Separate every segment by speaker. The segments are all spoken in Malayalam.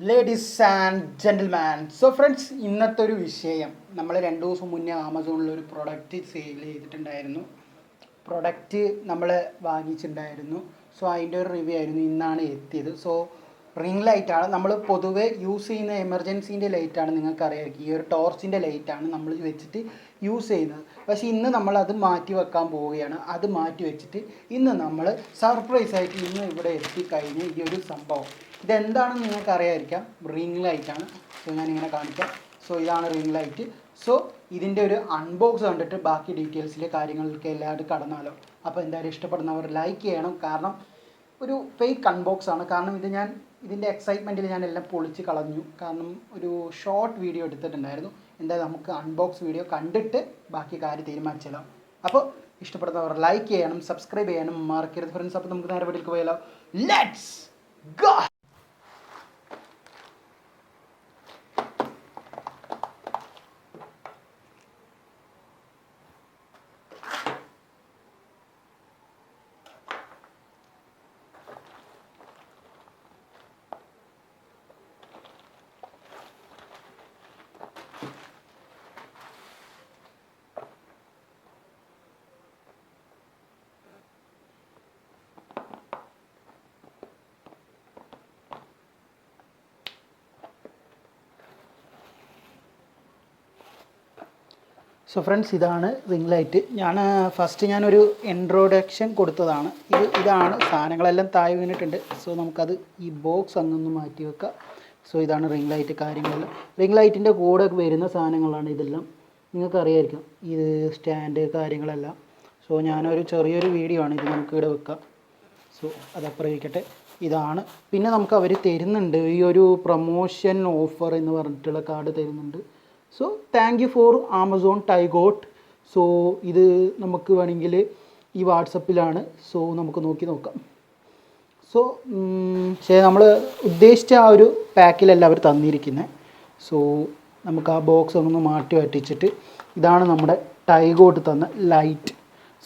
Speaker 1: Ladies and gentlemen, so friends, ഇന്നത്തെ ഒരു വിഷയം നമ്മൾ 2 ദിവസം മുന്നേ ആമസോണിൽ ഒരു പ്രൊഡക്റ്റ് സെയിൽ ചെയ്തിട്ടുണ്ടായിരുന്നു. പ്രൊഡക്റ്റ് നമ്മൾ വാങ്ങിച്ചിട്ടുണ്ടായിരുന്നു. സോ അതിൻ്റെ ഒരു റിവ്യൂ ആയിരുന്നു ഇന്നാണ് എത്തിയത്. സോ റിംഗ് ലൈറ്റാണ് നമ്മൾ പൊതുവേ യൂസ് ചെയ്യുന്ന എമർജൻസീൻ്റെ ലൈറ്റാണ്, നിങ്ങൾക്കറിയാമായിരിക്കും. ഈ ഒരു ടോർച്ചിൻ്റെ ലൈറ്റാണ് നമ്മൾ വെച്ചിട്ട് യൂസ് ചെയ്യുന്നത്. പക്ഷേ ഇന്ന് നമ്മളത് മാറ്റി വെക്കാൻ പോവുകയാണ്. അത് മാറ്റി വെച്ചിട്ട് ഇന്ന് നമ്മൾ സർപ്രൈസായിട്ട് ഇന്ന് ഇവിടെ എത്തിക്കഴിഞ്ഞ് ഈ ഒരു സംഭവം ഇതെന്താണെന്ന് നിങ്ങൾക്ക് അറിയാമായിരിക്കാം. റിംഗ് ലൈറ്റാണ്. സോ ഞാനിങ്ങനെ കാണിക്കാം. സോ ഇതാണ് റിംഗ് ലൈറ്റ്. സോ ഇതിൻ്റെ ഒരു അൺബോക്സ് കണ്ടിട്ട് ബാക്കി ഡീറ്റെയിൽസിലെ കാര്യങ്ങൾക്ക് എല്ലാവരും കടന്നാലോ. അപ്പോൾ എന്തായാലും ഇഷ്ടപ്പെടുന്നവർ ലൈക്ക് ചെയ്യണം. കാരണം ഒരു ഫേക്ക് അൺബോക്സ് ആണ്. കാരണം ഇതിൻ്റെ എക്സൈറ്റ്മെൻറ്റിൽ ഞാൻ എല്ലാം പൊളിച്ച് കളഞ്ഞു. കാരണം ഒരു ഷോർട്ട് വീഡിയോ എടുത്തിട്ടുണ്ടായിരുന്നു. എന്തായാലും നമുക്ക് അൺബോക്സ് വീഡിയോ കണ്ടിട്ട് ബാക്കി കാര്യം തീരുമാനിച്ചാലോ. അപ്പോൾ ഇഷ്ടപ്പെടുന്നവർ ലൈക്ക് ചെയ്യണം, സബ്സ്ക്രൈബ് ചെയ്യണം മറക്കരുത് ഫ്രണ്ട്സ്. അപ്പോൾ നമുക്ക് നേരെ വീട്ടിലേക്ക് പോയാലോ. Let's go. സോ ഫ്രണ്ട്സ്, ഇതാണ് റിംഗ് ലൈറ്റ്. ഞാനൊരു ഇൻട്രൊഡക്ഷൻ കൊടുത്തതാണ്. ഇതാണ് സാധനങ്ങളെല്ലാം താഴെ വീണിട്ടുണ്ട്. സോ നമുക്കത് ഈ ബോക്സ് അങ്ങൊന്ന് മാറ്റി വെക്കാം. സോ ഇതാണ് റിംഗ് ലൈറ്റ് കാര്യങ്ങളെല്ലാം. റിംഗ് ലൈറ്റിൻ്റെ കൂടെ വരുന്ന സാധനങ്ങളാണ് ഇതെല്ലാം. നിങ്ങൾക്കറിയായിരിക്കും ഇത് സ്റ്റാൻഡ് കാര്യങ്ങളെല്ലാം. സോ ഞാനൊരു ചെറിയൊരു വീഡിയോ ആണ് ഇത്, നമുക്കിവിടെ വെക്കാം. സോ അതപ്പുറം ഇരിക്കട്ടെ. ഇതാണ്. പിന്നെ നമുക്ക് അവർ തരുന്നുണ്ട് ഈ ഒരു പ്രൊമോഷൻ ഓഫർ എന്ന് പറഞ്ഞിട്ടുള്ള കാർഡ് തരുന്നുണ്ട്. So thank you for Amazon tygot. So ഇത് നമുക്ക് വേണമെങ്കിൽ ഈ വാട്സപ്പിലാണ്. സോ നമുക്ക് നോക്കാം. സോ പക്ഷേ നമ്മൾ ഉദ്ദേശിച്ച ആ ഒരു പാക്കിലല്ല അവർ തന്നിരിക്കുന്നത്. സോ നമുക്ക് ആ ബോക്സ് ഒന്ന് മാറ്റി വറ്റിച്ചിട്ട് ഇതാണ് നമ്മുടെ tygot തന്ന ലൈറ്റ്.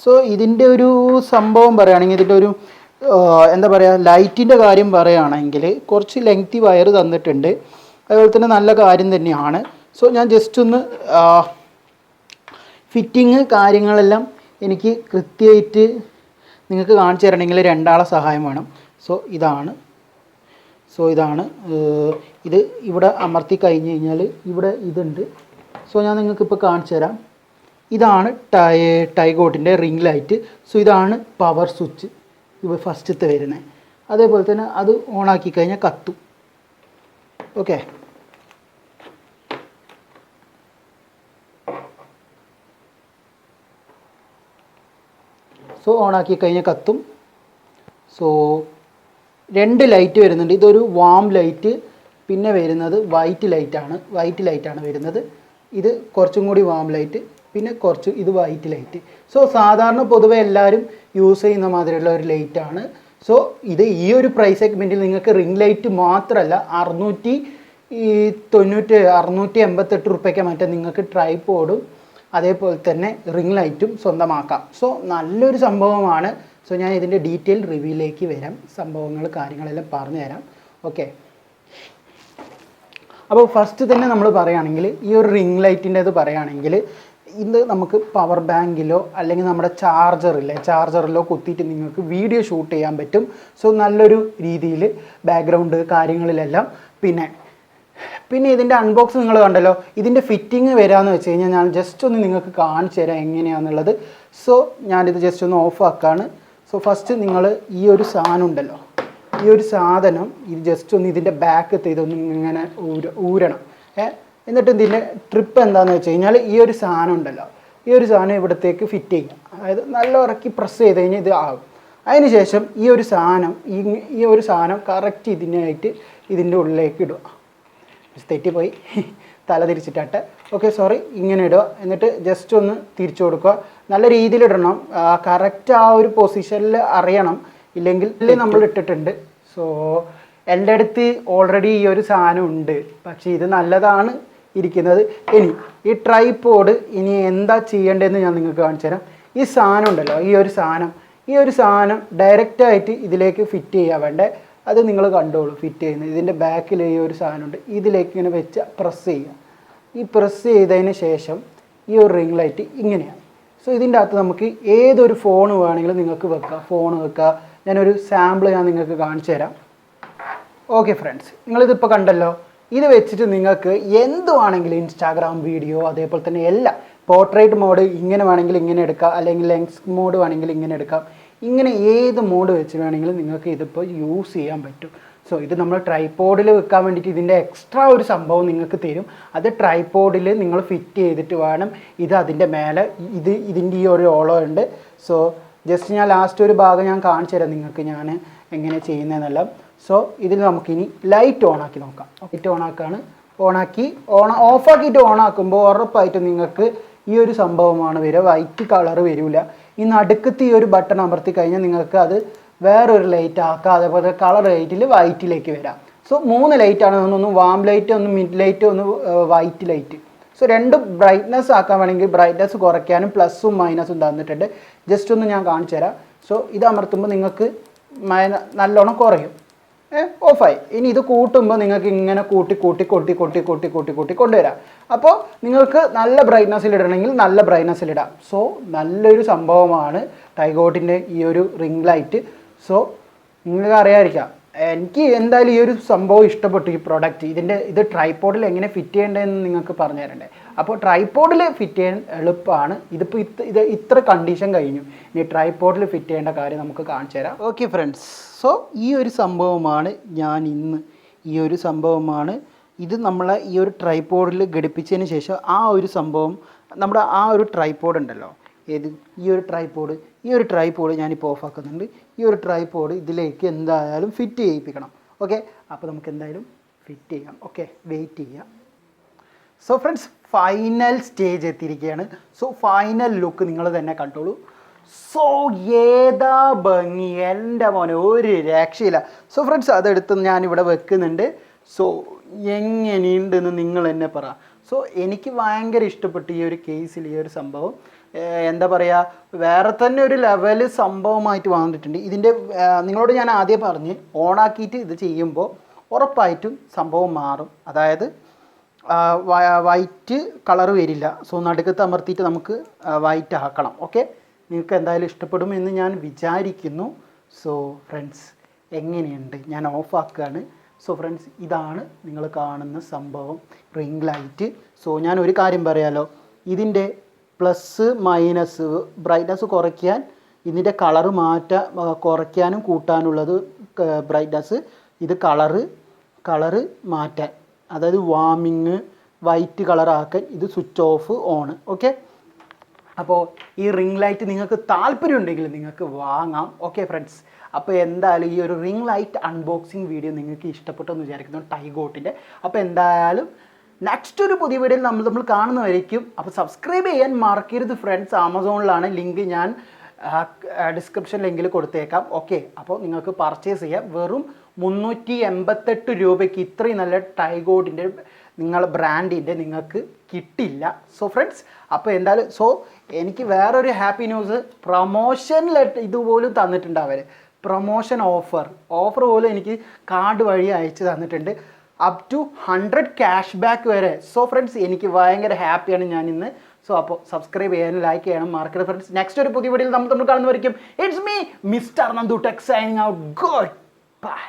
Speaker 1: സോ ഇതിൻ്റെ ഒരു സംഭവം പറയുകയാണെങ്കിൽ ഇതിൻ്റെ ഒരു എന്താ പറയുക, ലൈറ്റിൻ്റെ കാര്യം പറയുകയാണെങ്കിൽ കുറച്ച് ലെങ്തി വയർ തന്നിട്ടുണ്ട്. അതുപോലെ തന്നെ നല്ല കാര്യം തന്നെയാണ്. സോ ഞാൻ ജസ്റ്റ് ഒന്ന് ഫിറ്റിങ് കാര്യങ്ങളെല്ലാം എനിക്ക് കൃത്യമായിട്ട് നിങ്ങൾക്ക് കാണിച്ചു തരണമെങ്കിൽ രണ്ടാളെ സഹായം വേണം. സോ ഇതാണ് ഇത് ഇവിടെ അമർത്തി കഴിഞ്ഞ് കഴിഞ്ഞാൽ ഇവിടെ ഇതുണ്ട്. സോ ഞാൻ നിങ്ങൾക്കിപ്പോൾ കാണിച്ചു തരാം. ഇതാണ് ടൈഗോട്ടിൻ്റെ റിംഗ് ലൈറ്റ്. സോ ഇതാണ് പവർ സ്വിച്ച്, ഇവ ഫസ്റ്റത്തെ വരുന്നത്. അതേപോലെ തന്നെ അത് ഓണാക്കി കഴിഞ്ഞാൽ കത്തും. ഓക്കെ. സോ ഓണാക്കി കഴിഞ്ഞാൽ കത്തും. സോ 2 ലൈറ്റ് വരുന്നുണ്ട്. ഇതൊരു വാം ലൈറ്റ്, പിന്നെ വരുന്നത് വൈറ്റ് ലൈറ്റാണ് വരുന്നത്. ഇത് കുറച്ചും കൂടി വാം ലൈറ്റ്, പിന്നെ ഇത് വൈറ്റ് ലൈറ്റ്. സോ സാധാരണ പൊതുവെ എല്ലാവരും യൂസ് ചെയ്യുന്ന മാതിരിയുള്ള ഒരു ലൈറ്റാണ്. സോ ഈ ഒരു പ്രൈസ് സെഗ്മെൻറ്റിൽ നിങ്ങൾക്ക് റിംഗ് ലൈറ്റ് മാത്രമല്ല 688 റുപ്യയ്ക്ക് മറ്റേ നിങ്ങൾക്ക് ട്രൈപോഡും അതേപോലെ തന്നെ റിംഗ് ലൈറ്റും സ്വന്തമാക്കാം. സോ നല്ലൊരു സംഭവമാണ്. സോ ഞാൻ ഇതിൻ്റെ ഡീറ്റെയിൽ റിവ്യൂയിലേക്ക് വരാം. സംഭവങ്ങൾ കാര്യങ്ങളെല്ലാം പറഞ്ഞു തരാം. ഓക്കെ. അപ്പോൾ ഫസ്റ്റ് തന്നെ നമ്മൾ പറയുകയാണെങ്കിൽ ഈ ഒരു റിംഗ് ലൈറ്റിൻ്റെത് പറയുകയാണെങ്കിൽ ഇത് നമുക്ക് പവർ ബാങ്കിലോ അല്ലെങ്കിൽ നമ്മുടെ ചാർജറിലോ കുത്തിയിട്ട് നിങ്ങൾക്ക് വീഡിയോ ഷൂട്ട് ചെയ്യാൻ പറ്റും. സോ നല്ലൊരു രീതിയിൽ ബാക്ക്ഗ്രൗണ്ട് കാര്യങ്ങളിലെല്ലാം. പിന്നെ ഇതിൻ്റെ അൺബോക്സ് നിങ്ങൾ കണ്ടല്ലോ. ഇതിൻ്റെ ഫിറ്റിങ് വരാമെന്ന് വെച്ച് കഴിഞ്ഞാൽ ഞാൻ ജസ്റ്റ് ഒന്ന് നിങ്ങൾക്ക് കാണിച്ചു തരാം എങ്ങനെയാണെന്നുള്ളത്. സോ ഞാനിത് ജസ്റ്റ് ഒന്ന് ഓഫ് ആക്കാണ്. സോ ഫസ്റ്റ് നിങ്ങൾ ഈ ഒരു സാധനം ഉണ്ടല്ലോ, ഈ ഒരു സാധനം ഇത് ജസ്റ്റ് ഒന്ന് ഇതിൻ്റെ ബാക്കത്തെ ഇതൊന്ന് ഇങ്ങനെ ഊരണം. എന്നിട്ട് ഇതിൻ്റെ ട്രിപ്പ് എന്താണെന്ന് വെച്ച് കഴിഞ്ഞാൽ ഈ ഒരു സാധനം ഉണ്ടല്ലോ, ഈ ഒരു സാധനം ഇവിടത്തേക്ക് ഫിറ്റ് ചെയ്യുക. അതായത് നല്ല ഉറക്കി പ്രസ് ചെയ്ത് കഴിഞ്ഞാൽ ഇത് ആകും. അതിന് ശേഷം ഈ ഒരു സാധനം കറക്റ്റ് ഇതിൻ്റെ ഉള്ളിലേക്ക് ഇടുക. തെറ്റിപ്പോയി, തല തിരിച്ചിട്ടാട്ടെ. Okay, sorry. ഇങ്ങനെ ഇടുക. എന്നിട്ട് ജസ്റ്റ് ഒന്ന് തിരിച്ചു കൊടുക്കുക. നല്ല രീതിയിൽ ഇടണം. കറക്റ്റ് ആ ഒരു പൊസിഷനിൽ അറിയണം, ഇല്ലെങ്കിൽ നമ്മൾ ഇട്ടിട്ടുണ്ട്. സോ എൻ്റെ അടുത്ത് ഓൾറെഡി ഈ ഒരു സാധനം ഉണ്ട്, പക്ഷേ ഇത് നല്ലതാണ് ഇരിക്കുന്നത്. ഇനി ഈ ട്രൈപോഡ് ഇനി എന്താ ചെയ്യേണ്ടതെന്ന് ഞാൻ നിങ്ങൾക്ക് കാണിച്ചു തരാം. ഈ സാധനം ഉണ്ടല്ലോ, ഈ ഒരു സാധനം ഡയറക്റ്റായിട്ട് ഇതിലേക്ക് ഫിറ്റ് ചെയ്യാൻ വേണ്ടേ. അത് നിങ്ങൾ കണ്ടോളൂ ഫിറ്റ് ചെയ്യുന്നത്. ഇതിൻ്റെ ബാക്കിൽ ഈ ഒരു സാധനമുണ്ട്, ഇതിലേക്ക് ഇങ്ങനെ വെച്ച് പ്രസ് ചെയ്യുക. ഈ പ്രസ് ചെയ്തതിന് ശേഷം ഈ ഒരു റിംഗ് ലൈറ്റ് ഇങ്ങനെയാണ്. സോ ഇതിൻ്റെ അകത്ത് നമുക്ക് ഏതൊരു ഫോൺ വേണമെങ്കിലും നിങ്ങൾക്ക് വെക്കാം, ഫോൺ വെക്കുക. ഞാനൊരു സാമ്പിൾ നിങ്ങൾക്ക് കാണിച്ചു തരാം. ഓക്കെ ഫ്രണ്ട്സ്, നിങ്ങളിതിപ്പോൾ കണ്ടല്ലോ. ഇത് വെച്ചിട്ട് നിങ്ങൾക്ക് എന്തുവാണെങ്കിലും ഇൻസ്റ്റാഗ്രാം വീഡിയോ, അതേപോലെ തന്നെ എല്ലാം, പോർട്രേറ്റ് മോഡ് ഇങ്ങനെ വേണമെങ്കിൽ ഇങ്ങനെ എടുക്കാം, അല്ലെങ്കിൽ ലെൻസ് മോഡ് വേണമെങ്കിൽ ഇങ്ങനെ എടുക്കാം. ഇങ്ങനെ ഏത് മോഡ് വെച്ച് വേണമെങ്കിലും നിങ്ങൾക്ക് ഇതിപ്പോൾ യൂസ് ചെയ്യാൻ പറ്റും. സോ ഇത് നമ്മൾ ട്രൈപോഡിൽ വെക്കാൻ വേണ്ടിയിട്ട് ഇതിൻ്റെ എക്സ്ട്രാ ഒരു സംഭവം നിങ്ങൾക്ക് തരും. അത് ട്രൈപോഡിൽ നിങ്ങൾ ഫിറ്റ് ചെയ്തിട്ട് വേണം. ഇത് അതിൻ്റെ മേലെ ഇതിൻ്റെ ഈ ഒരു ഓളോ ഉണ്ട്. സോ ജസ്റ്റ് ഞാൻ ലാസ്റ്റ് ഒരു ഭാഗം ഞാൻ കാണിച്ചു തരാം നിങ്ങൾക്ക് ഞാൻ എങ്ങനെ ചെയ്യുന്നതെന്നെല്ലാം. സോ ഇതിൽ നമുക്കിനി ലൈറ്റ് ഓണാക്കി നോക്കാം. ലൈറ്റ് ഓണാക്കാണ്. ഓഫാക്കിയിട്ട് ഓണാക്കുമ്പോൾ ഉറപ്പായിട്ടും നിങ്ങൾക്ക് ഈ ഒരു സംഭവമാണ് വരിക, വൈറ്റ് കളർ വരില്ല. ഈ നടുക്കത്ത് ഈ ഒരു ബട്ടൺ അമർത്തി കഴിഞ്ഞാൽ നിങ്ങൾക്ക് അത് വേറൊരു ലൈറ്റ് ആക്കാം. അതേപോലെ കളർ ലൈറ്റിൽ വൈറ്റിലേക്ക് വരാം. സോ 3 ലൈറ്റാണ്, ഒന്ന് വാം ലൈറ്റ്, ഒന്ന് മിഡ് ലൈറ്റ്, ഒന്ന് വൈറ്റ് ലൈറ്റ്. സോ 2 ബ്രൈറ്റ്നസ് ആക്കാൻ വേണമെങ്കിൽ ബ്രൈറ്റ്നസ് കുറയ്ക്കാനും പ്ലസും മൈനസും തന്നിട്ടുണ്ട്. ജസ്റ്റ് ഒന്ന് ഞാൻ കാണിച്ചു തരാം. സോ ഇത് അമർത്തുമ്പോൾ നിങ്ങൾക്ക് നല്ലോണം കുറയും, ഓഫായി. ഇനി ഇത് കൂട്ടുമ്പോൾ നിങ്ങൾക്ക് ഇങ്ങനെ കൂട്ടി കൊണ്ടുവരാം. അപ്പോൾ നിങ്ങൾക്ക് നല്ല ബ്രൈറ്റ്നസ്സിൽ ഇടണമെങ്കിൽ നല്ല ബ്രൈറ്റ്നസ്സിൽ ഇടാം. സോ നല്ലൊരു സംഭവമാണ് ടൈഗോട്ടിൻ്റെ ഈ ഒരു റിംഗ് ലൈറ്റ്. സോ നിങ്ങൾക്ക് അറിയാതിരിക്കാം, എനിക്ക് എന്തായാലും ഈ ഒരു സംഭവം ഇഷ്ടപ്പെട്ടു, ഈ പ്രൊഡക്റ്റ്. ഇത് ട്രൈപോഡിൽ എങ്ങനെ ഫിറ്റ് ചെയ്യേണ്ടതെന്ന് നിങ്ങൾക്ക് പറഞ്ഞു തരണ്ടേ. അപ്പോൾ ട്രൈപോഡിൽ ഫിറ്റ് ചെയ്യാൻ എളുപ്പമാണ്. ഇതിപ്പോൾ ഇത്ര കണ്ടീഷൻ കഴിഞ്ഞു. ഇനി ട്രൈപോഡിൽ ഫിറ്റ് ചെയ്യേണ്ട കാര്യം നമുക്ക് കാണിച്ചു തരാം. ഓക്കെ ഫ്രണ്ട്സ്, സോ ഈ ഒരു സംഭവമാണ് ഇത് നമ്മളെ ഈ ഒരു ട്രൈപോഡിൽ ഘടിപ്പിച്ചതിന് ശേഷം ആ ഒരു സംഭവം നമ്മുടെ ആ ഒരു ട്രൈപോഡ് ഉണ്ടല്ലോ, ഈ ഒരു ട്രൈപോഡ് ഞാനിപ്പോൾ ഓഫാക്കുന്നുണ്ട്. ഈ ഒരു ട്രൈപോഡ് ഇതിലേക്ക് എന്തായാലും ഫിറ്റ് ചെയ്യിപ്പിക്കണം. ഓക്കെ, അപ്പോൾ നമുക്ക് എന്തായാലും ഫിറ്റ് ചെയ്യാം. ഓക്കെ, വെയിറ്റ് ചെയ്യാം. സോ ഫ്രണ്ട്സ്, ഫൈനൽ സ്റ്റേജ് എത്തിയിരിക്കുകയാണ്. സോ ഫൈനൽ ലുക്ക് നിങ്ങൾ തന്നെ കണ്ടോളൂ. സോ ഏതാ ഭംഗി, എൻ്റെ മോനെ, ഒരു രക്ഷയില്ല. സോ ഫ്രണ്ട്സ്, അതെടുത്ത് ഞാനിവിടെ വെക്കുന്നുണ്ട്. സോ എങ്ങനെയുണ്ടെന്ന് നിങ്ങൾ തന്നെ പറ. സോ എനിക്ക് ഭയങ്കര ഇഷ്ടപ്പെട്ടു ഈ ഒരു കേസിൽ, ഈ ഒരു സംഭവം. എന്താ പറയുക, വേറെ തന്നെ ഒരു ലെവൽ സംഭവമായിട്ട് വന്നിട്ടുണ്ട്. ഇതിൻ്റെ നിങ്ങളോട് ഞാൻ ആദ്യം പറഞ്ഞ് ഓണാക്കിയിട്ട് ഇത് ചെയ്യുമ്പോൾ ഉറപ്പായിട്ടും സംഭവം മാറും. അതായത് വൈറ്റ് കളർ വരില്ല. സോ നടുക്കത്ത് അമർത്തിയിട്ട് നമുക്ക് വൈറ്റ് ആക്കണം. ഓക്കെ, നിങ്ങൾക്ക് എന്തായാലും ഇഷ്ടപ്പെടുമെന്ന് ഞാൻ വിചാരിക്കുന്നു. സോ ഫ്രണ്ട്സ്, എങ്ങനെയുണ്ട്? ഞാൻ ഓഫാക്കുകയാണ്. സോ ഫ്രണ്ട്സ്, ഇതാണ് നിങ്ങൾ കാണുന്ന സംഭവം, റിംഗ് ലൈറ്റ്. സോ ഞാൻ ഒരു കാര്യം പറയാലോ, ഇതിൻ്റെ പ്ലസ് മൈനസ്, ബ്രൈറ്റ്നസ് കുറയ്ക്കാൻ, ഇതിൻ്റെ കളറ് കുറയ്ക്കാനും കൂട്ടാനുള്ളത് ബ്രൈറ്റ്നസ്, ഇത് കളറ് മാറ്റാൻ, അതായത് വാമിങ്, വൈറ്റ് കളറാക്കാൻ, ഇത് സ്വിച്ച് ഓഫ് ഓൺ. ഓക്കെ, അപ്പോൾ ഈ റിംഗ് ലൈറ്റ് നിങ്ങൾക്ക് താല്പര്യമുണ്ടെങ്കിൽ നിങ്ങൾക്ക് വാങ്ങാം. ഓക്കെ ഫ്രണ്ട്സ്, അപ്പോൾ എന്തായാലും ഈ ഒരു റിംഗ് ലൈറ്റ് അൺബോക്സിങ് വീഡിയോ നിങ്ങൾക്ക് ഇഷ്ടപ്പെട്ടെന്ന് വിചാരിക്കുന്നു, ടൈഗോട്ടിൻ്റെ. അപ്പോൾ എന്തായാലും നെക്സ്റ്റ് ഒരു പുതിയ വീഡിയോയിൽ നമ്മൾ കാണുന്നതായിരിക്കും. അപ്പോൾ സബ്സ്ക്രൈബ് ചെയ്യാൻ മറക്കരുത് ഫ്രണ്ട്സ്. ആമസോണിലാണ്, ലിങ്ക് ഞാൻ ഡിസ്ക്രിപ്ഷൻ ലിങ്കിൽ കൊടുത്തേക്കാം. ഓക്കെ, അപ്പോൾ നിങ്ങൾക്ക് പർച്ചേസ് ചെയ്യാം. വെറും 388 രൂപയ്ക്ക് ഇത്രയും നല്ല ടൈഗോട്ടിൻ്റെ ബ്രാൻഡിൻ്റെ നിങ്ങൾക്ക് കിട്ടില്ല. സോ ഫ്രണ്ട്സ്, അപ്പോൾ എന്തായാലും എനിക്ക് വേറൊരു ഹാപ്പി ന്യൂസ്, പ്രൊമോഷൻ ഇതുപോലും തന്നിട്ടുണ്ട് അവർ. പ്രൊമോഷൻ ഓഫർ പോലും എനിക്ക് കാർഡ് വഴി അയച്ച് തന്നിട്ടുണ്ട്, അപ് ടു 100 ക്യാഷ് ബാക്ക് വരെ. സോ ഫ്രണ്ട്സ്, എനിക്ക് ഭയങ്കര ഹാപ്പിയാണ് ഞാൻ ഇന്ന്. സോ അപ്പോൾ സബ്സ്ക്രൈബ് ചെയ്യാനും ലൈക്ക് ചെയ്യണം മറക്കരുത് ഫ്രണ്ട്സ്. നെക്സ്റ്റ് ഒരു പുതിയ വീഡിയോയിൽ നമ്മൾ കാണുന്നതായിരിക്കും. It's me mister Nandu tech signing out. Good by.